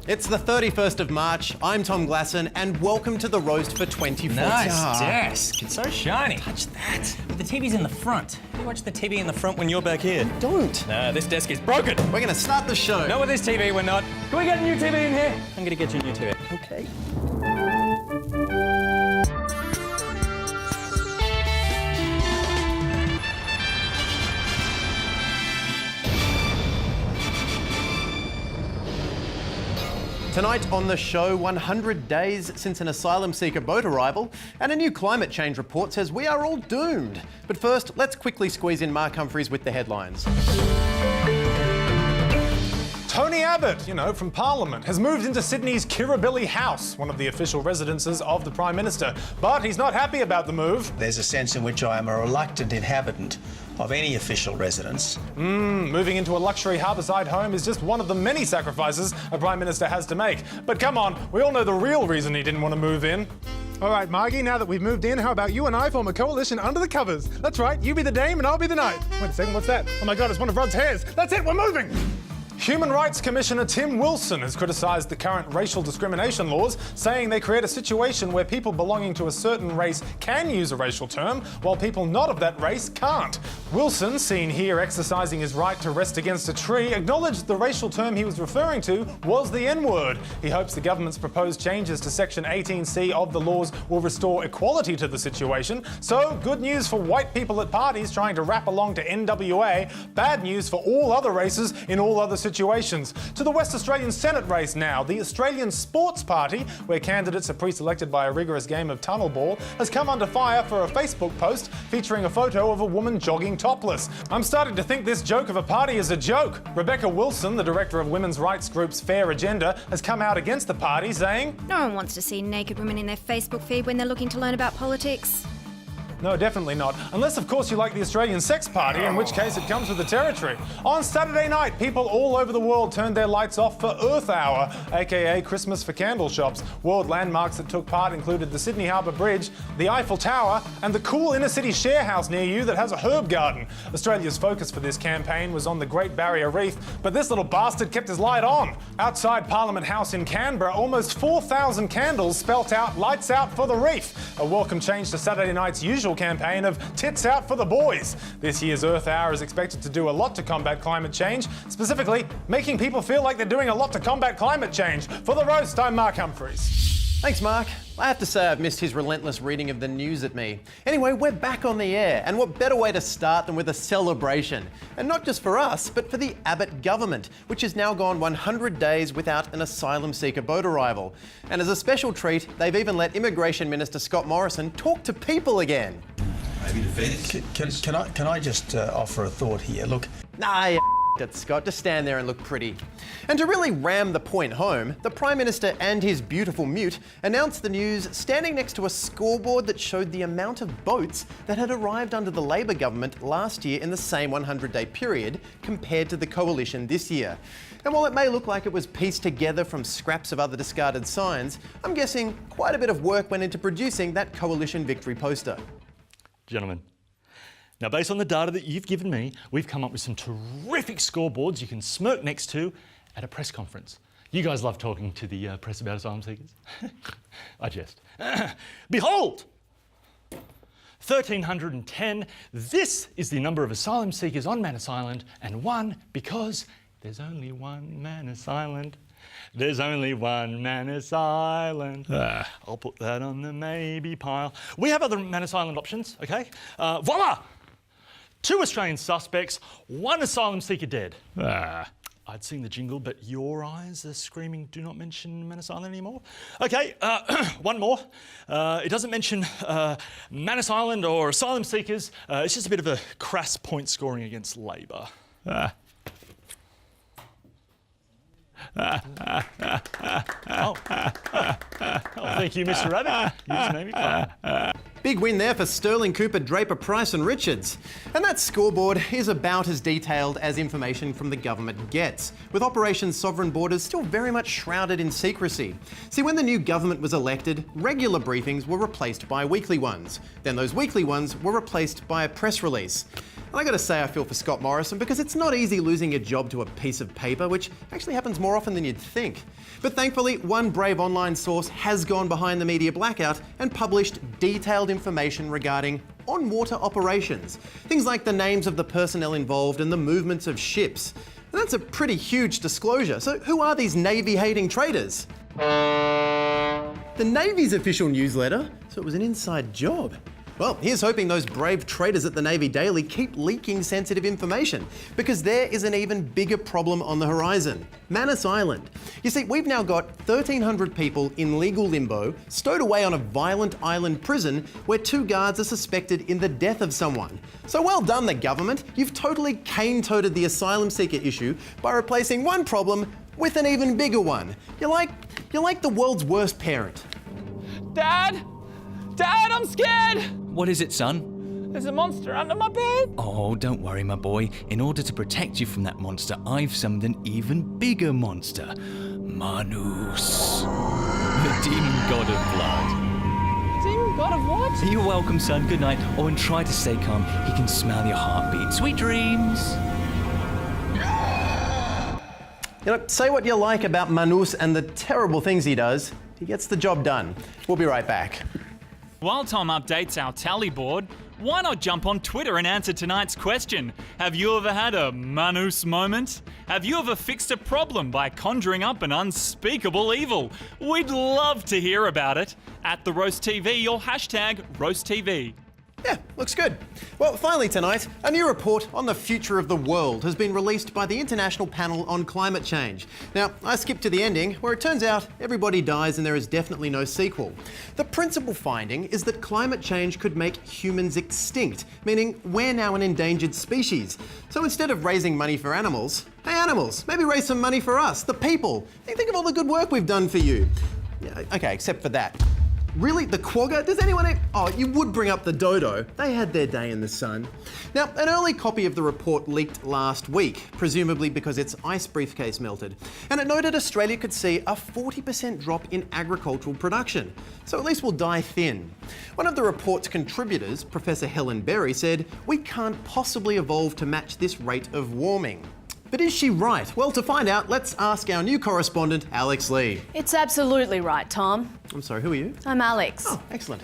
It's the 31st of March. I'm Tom Glasson, and welcome to the roast for 2014. Nice desk. It's so shiny. Touch that. But the TV's in the front. You watch the TV in the front when you're back here. Don't. No, this desk is broken. We're going to start the show. Not with this TV, we're not. Can we get a new TV in here? I'm going to get you a new TV. Okay. Tonight on the show, 100 days since an asylum seeker boat arrival, and a new climate change report says we are all doomed. But first, let's quickly squeeze in Mark Humphries with the headlines. Tony Abbott, from Parliament, has moved into Sydney's Kirribilli House, one of the official residences of the Prime Minister. But he's not happy about the move. There's a sense in which I am a reluctant inhabitant of any official residence. Moving into a luxury harbourside home is just one of the many sacrifices a Prime Minister has to make. But come on, we all know the real reason he didn't want to move in. All right, Margie, now that we've moved in, how about you and I form a coalition under the covers? That's right, you be the dame and I'll be the knight. Wait a second, what's that? Oh my God, it's one of Rod's hairs. That's it, we're moving! Human Rights Commissioner Tim Wilson has criticised the current racial discrimination laws, saying they create a situation where people belonging to a certain race can use a racial term, while people not of that race can't. Wilson, seen here exercising his right to rest against a tree, acknowledged the racial term he was referring to was the N-word. He hopes the government's proposed changes to Section 18C of the laws will restore equality to the situation. So, good news for white people at parties trying to rap along to NWA, bad news for all other races in all other situations. To the West Australian Senate race now. The Australian Sports Party, where candidates are pre-selected by a rigorous game of tunnel ball, has come under fire for a Facebook post featuring a photo of a woman jogging topless. I'm starting to think this joke of a party is a joke. Rebecca Wilson, the director of women's rights groups Fair Agenda, has come out against the party, saying, "No one wants to see naked women in their Facebook feed when they're looking to learn about politics." No, definitely not. Unless, of course, you like the Australian Sex Party, in which case it comes with the territory. On Saturday night, people all over the world turned their lights off for Earth Hour, aka Christmas for candle shops. World landmarks that took part included the Sydney Harbour Bridge, the Eiffel Tower, and the cool inner-city share house near you that has a herb garden. Australia's focus for this campaign was on the Great Barrier Reef, but this little bastard kept his light on. Outside Parliament House in Canberra, almost 4,000 candles spelt out "Lights Out for the Reef," a welcome change to Saturday night's usual campaign of "Tits Out for the Boys." This year's Earth Hour is expected to do a lot to combat climate change, specifically making people feel like they're doing a lot to combat climate change. For the roast, I'm Mark Humphries. Thanks, Mark. I have to say I've missed his relentless reading of the news at me. Anyway, we're back on the air, and what better way to start than with a celebration? And not just for us, but for the Abbott government, which has now gone 100 days without an asylum seeker boat arrival. And as a special treat, they've even let Immigration Minister Scott Morrison talk to people again. Can I just offer a thought here? Look, Nah, it, Scott. Just stand there and look pretty. And to really ram the point home, the Prime Minister and his beautiful mute announced the news standing next to a scoreboard that showed the amount of boats that had arrived under the Labor government last year in the same 100-day period compared to the coalition this year. And while it may look like it was pieced together from scraps of other discarded signs, I'm guessing quite a bit of work went into producing that coalition victory poster. Gentlemen, now based on the data that you've given me, we've come up with some terrific scoreboards you can smirk next to at a press conference. You guys love talking to the press about asylum seekers. I jest. Behold! 1,310. This is the number of asylum seekers on Manus Island, and one because there's only one Manus Island. There's only one Manus Island. I'll put that on the maybe pile. We have other Manus Island options, okay? Voila! 2 Australian suspects, 1 asylum seeker dead. I'd sing the jingle, but your eyes are screaming, do not mention Manus Island anymore. Okay, one more. It doesn't mention Manus Island or asylum seekers. It's just a bit of a crass point scoring against Labor. Oh, thank you, Mr. Abbott. You just made me cry. Big win there for Sterling, Cooper, Draper, Price and Richards. And that scoreboard is about as detailed as information from the government gets, with Operation Sovereign Borders still very much shrouded in secrecy. See, when the new government was elected, regular briefings were replaced by weekly ones. Then those weekly ones were replaced by a press release. And I gotta say I feel for Scott Morrison because it's not easy losing your job to a piece of paper, which actually happens more often than you'd think. But thankfully, one brave online source has gone behind the media blackout and published detailed information regarding on-water operations. Things like the names of the personnel involved and the movements of ships. And that's a pretty huge disclosure. So who are these Navy-hating traitors? The Navy's official newsletter, so it was an inside job. Well, here's hoping those brave traitors at the Navy Daily keep leaking sensitive information, because there is an even bigger problem on the horizon: Manus Island. You see, we've now got 1,300 people in legal limbo, stowed away on a violent island prison where 2 guards are suspected in the death of someone. So well done, the government. You've totally cane-toted the asylum seeker issue by replacing one problem with an even bigger one. You're like the world's worst parent. Dad! Dad, I'm scared! What is it, son? There's a monster under my bed. Oh, don't worry, my boy. In order to protect you from that monster, I've summoned an even bigger monster. Manus. The demon god of blood. Demon god of what? You're welcome, son. Good night. Oh, and try to stay calm. He can smell your heartbeat. Sweet dreams. You know, say what you like about Manus and the terrible things he does, he gets the job done. We'll be right back. While Tom updates our tally board, why not jump on Twitter and answer tonight's question? Have you ever had a Manus moment? Have you ever fixed a problem by conjuring up an unspeakable evil? We'd love to hear about it. At the Roast TV or hashtag RoastTV. Yeah, looks good. Well, finally tonight, a new report on the future of the world has been released by the International Panel on Climate Change. Now, I skipped to the ending, where it turns out everybody dies and there is definitely no sequel. The principal finding is that climate change could make humans extinct, meaning we're now an endangered species. So instead of raising money for animals, hey animals, maybe raise some money for us, the people. Think of all the good work we've done for you. Yeah, okay, except for that. Really? The quagga? Does anyone... Oh, you would bring up the dodo. They had their day in the sun. Now, an early copy of the report leaked last week, presumably because its ice briefcase melted. And it noted Australia could see a 40% drop in agricultural production. So at least we'll die thin. One of the report's contributors, Professor Helen Berry, said, "We can't possibly evolve to match this rate of warming." But is she right? Well, to find out, let's ask our new correspondent, Alex Lee. It's absolutely right, Tom. I'm sorry, who are you? I'm Alex. Oh, excellent.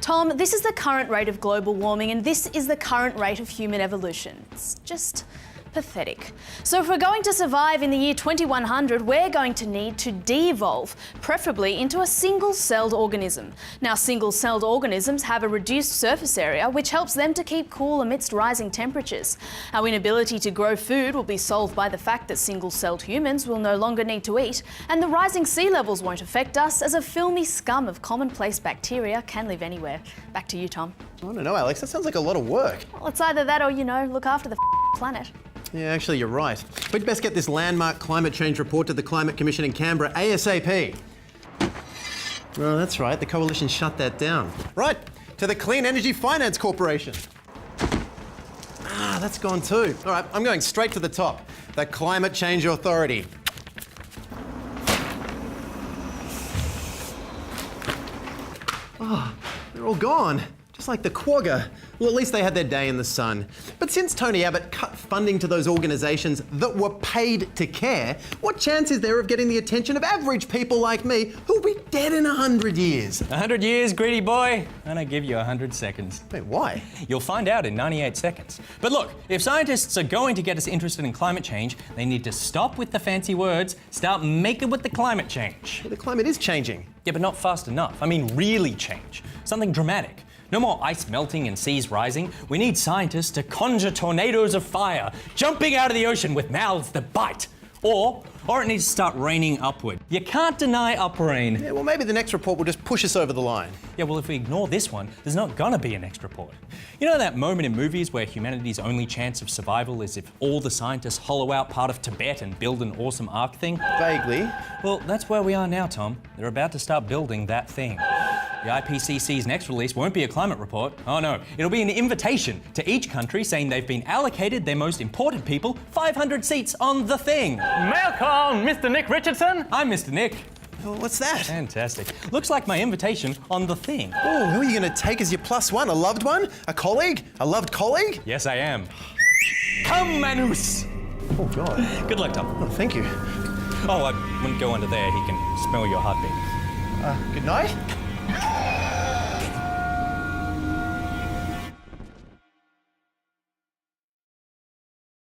Tom, this is the current rate of global warming and this is the current rate of human evolution. It's just pathetic. So if we're going to survive in the year 2100, we're going to need to de-evolve, preferably into a single-celled organism. Now, single-celled organisms have a reduced surface area, which helps them to keep cool amidst rising temperatures. Our inability to grow food will be solved by the fact that single-celled humans will no longer need to eat, and the rising sea levels won't affect us, as a filmy scum of commonplace bacteria can live anywhere. Back to you, Tom. I don't know, Alex. That sounds like a lot of work. Well, it's either that or, look after the planet. Yeah, actually, you're right. We'd best get this landmark climate change report to the Climate Commission in Canberra ASAP. Oh, that's right. The coalition shut that down. Right, to the Clean Energy Finance Corporation. Ah, that's gone too. All right, I'm going straight to the top. The Climate Change Authority. Oh, they're all gone. Just like the quagga. Well, at least they had their day in the sun. But since Tony Abbott cut funding to those organisations that were paid to care, what chance is there of getting the attention of average people like me who'll be dead in 100 years? 100 years, greedy boy, and I give you 100 seconds. Wait, why? You'll find out in 98 seconds. But look, if scientists are going to get us interested in climate change, they need to stop with the fancy words, start making with the climate change. Well, the climate is changing. Yeah, but not fast enough. I mean, really change. Something dramatic. No more ice melting and seas rising. We need scientists to conjure tornadoes of fire, jumping out of the ocean with mouths that bite. Or it needs to start raining upward. You can't deny up rain. Yeah, well, maybe the next report will just push us over the line. Yeah, well, if we ignore this one, there's not gonna be a next report. You know that moment in movies where humanity's only chance of survival is if all the scientists hollow out part of Tibet and build an awesome ark thing? Vaguely. Well, that's where we are now, Tom. They're about to start building that thing. The IPCC's next release won't be a climate report. Oh no, it'll be an invitation to each country saying they've been allocated their most important people 500 seats on the thing. May I call Mr. Nick Richardson? I'm Mr. Nick. Well, what's that? Fantastic. Looks like my invitation on the thing. Oh, who are you going to take as your +1? A loved one? A colleague? A loved colleague? Yes, I am. come, Manus! Oh, God. Good luck, Tom. Oh, thank you. Oh, I wouldn't go under there. He can smell your heartbeat. Good night.